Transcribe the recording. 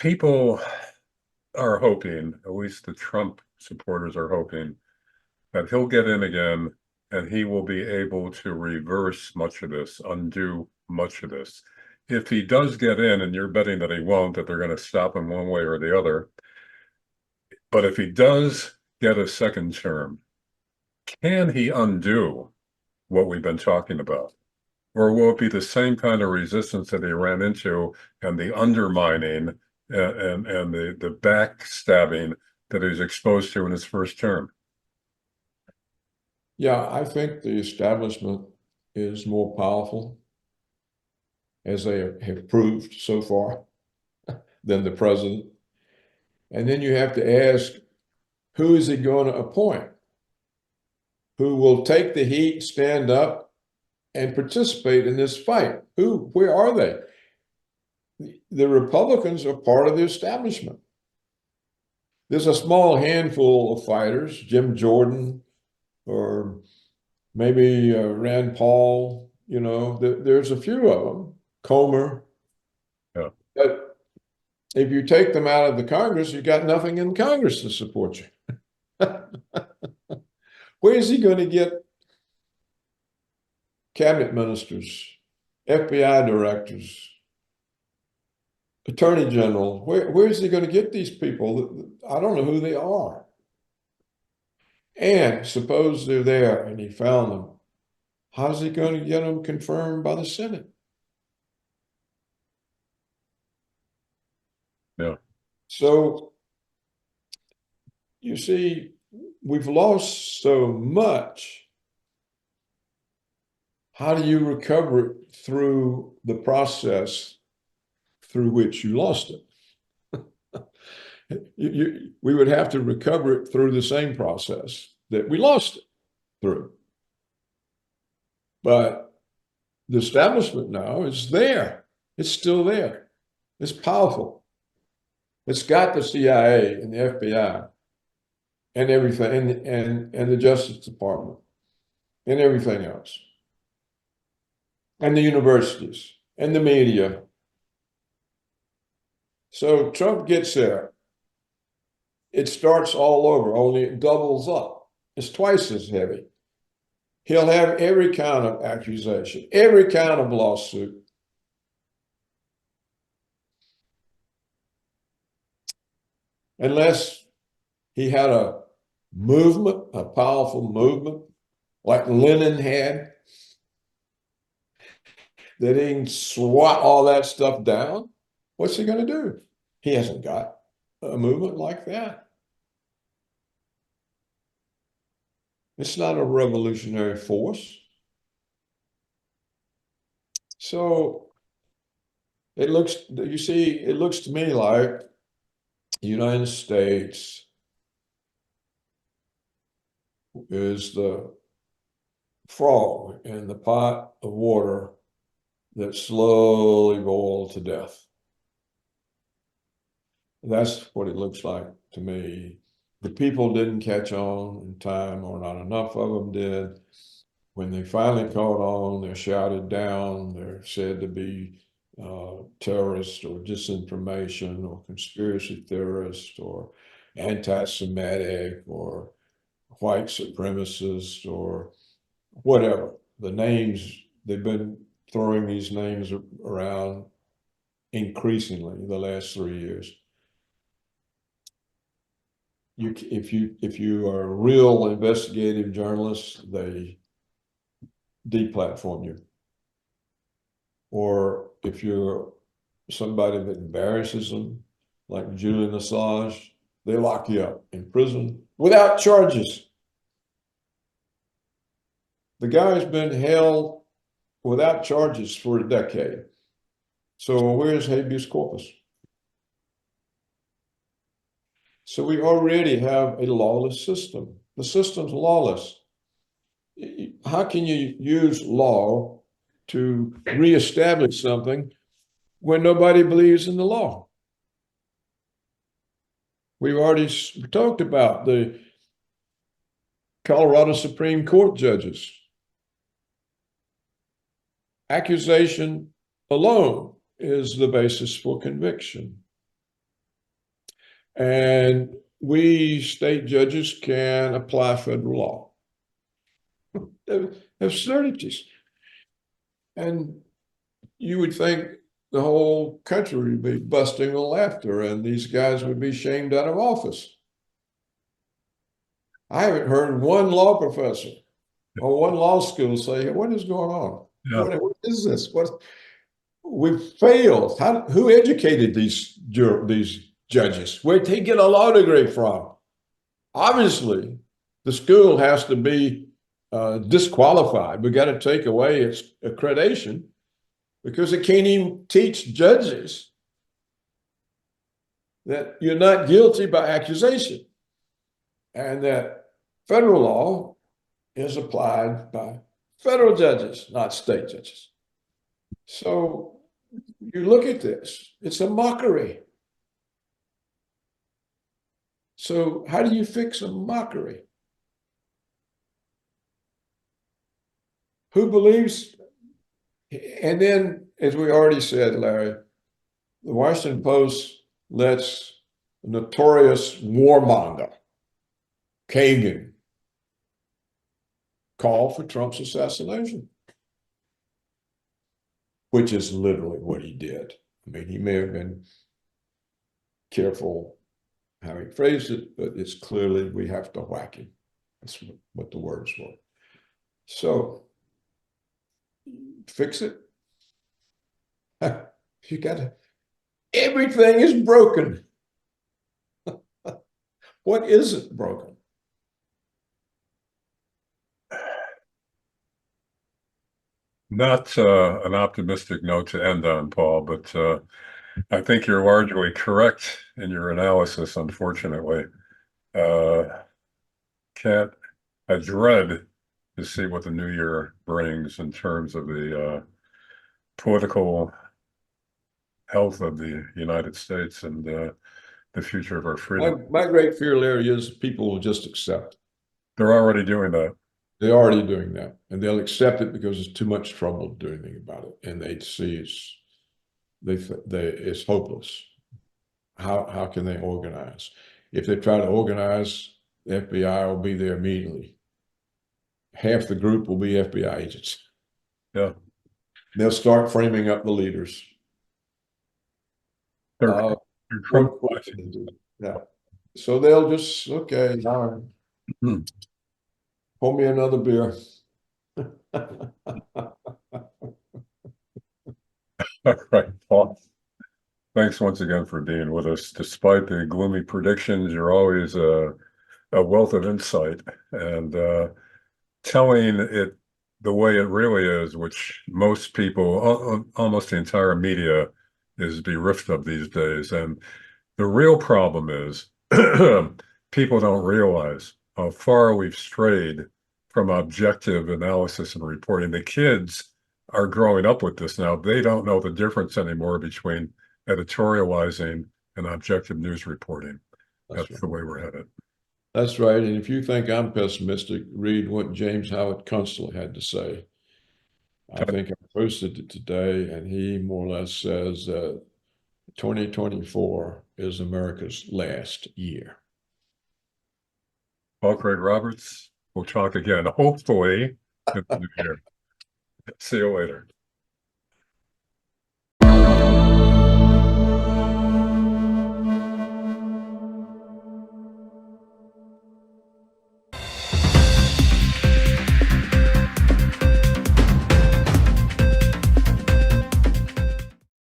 people are hoping, at least the Trump supporters are hoping, that he'll get in again and he will be able to reverse much of this, undo much of this. If he does get in, and you're betting that he won't, that they're going to stop him one way or the other, but if he does get a second term, can he undo what we've been talking about? Or will it be the same kind of resistance that he ran into and the undermining and the backstabbing that he was exposed to in his first term? Yeah, I think the establishment is more powerful, as they have proved so far, than the president. And then you have to ask, who is he going to appoint? Who will take the heat, stand up, and participate in this fight? Where are they? The Republicans are part of the establishment. There's a small handful of fighters, Jim Jordan, or maybe Rand Paul, there's a few of them, Comer. Yeah. But if you take them out of the Congress, you got nothing in Congress to support you. Where is he going to get cabinet ministers, FBI directors, attorney general? Where is he going to get these people? I don't know who they are. And suppose they're there and he found them. How's he going to get them confirmed by the Senate? Yeah. So you see, we've lost so much. How do you recover it through the process through which you lost it? We would have to recover it through the same process that we lost it through. But the establishment now is there. It's still there. It's powerful. It's got the CIA and the FBI and everything, and the Justice Department and everything else, and the universities and the media. So Trump gets there. It starts all over, only it doubles up. It's twice as heavy. He'll have every kind of accusation, every kind of lawsuit. Unless he had a movement, a powerful movement, like Lenin had, that he can swat all that stuff down, what's he going to do? He hasn't got a movement like that. It's not a revolutionary force. So it looks to me like the United States is the frog in the pot of water that slowly boiled to death. That's what it looks like to me. The people didn't catch on in time, or not enough of them did. When they finally caught on, they're shouted down. They're said to be terrorists or disinformation or conspiracy theorists or anti-Semitic or white supremacists or whatever. The names, they've been throwing these names around increasingly the last 3 years. If you are a real investigative journalist, they deplatform you. Or if you're somebody that embarrasses them, like Julian Assange, they lock you up in prison without charges. The guy's been held without charges for a decade. So where's habeas corpus? So we already have a lawless system. The system's lawless. How can you use law to reestablish something when nobody believes in the law? We've already talked about the Colorado Supreme Court judges. Accusation alone is the basis for conviction. And we state judges can apply federal law. Absurdities. And you would think the whole country would be busting with laughter and these guys would be shamed out of office. I haven't heard one law professor or one law school say, what is going on? Yeah. What is this? We failed. Who educated these judges? Where'd they get a law degree from? Obviously, the school has to be disqualified. We got to take away its accreditation because it can't even teach judges that you're not guilty by accusation and that federal law is applied by federal judges, not state judges. So you look at this, it's a mockery. So how do you fix a mockery? Who believes? And then, as we already said, Larry, the Washington Post lets a notorious warmonger, Kagan, call for Trump's assassination, which is literally what he did. I mean, he may have been careful how he phrased it, but it's clearly we have to whack him. That's what the words were. So fix it. You got to, everything is broken. What isn't broken? Not an optimistic note to end on, Paul, but I think you're largely correct in your analysis, unfortunately. Can't I dread to see what the new year brings in terms of the political health of the United States and the future of our freedom. My great fear, Larry, is people will just accept. They're already doing that. They're already doing that, and they'll accept it because it's too much trouble to do anything about it, and they see it's hopeless. How can they organize? If they try to organize, the FBI will be there immediately. Half the group will be FBI agents. Yeah. They'll start framing up the leaders. They're Trump. Yeah. So they'll just, okay, pour me another beer. All right, Paul. Thanks once again for being with us. Despite the gloomy predictions, you're always a wealth of insight and telling it the way it really is, which most people, almost the entire media, is bereft of these days. And the real problem is people don't realize how far we've strayed from objective analysis and reporting. The kids are growing up with this now. They don't know the difference anymore between editorializing and objective news reporting. That's right. The way we're headed. That's right. And if you think I'm pessimistic, read what James Howard Kunstler had to say. I think I posted it today, and he more or less says that 2024 is America's last year. Well, Craig Roberts, we'll talk again, hopefully in the new year. See you later.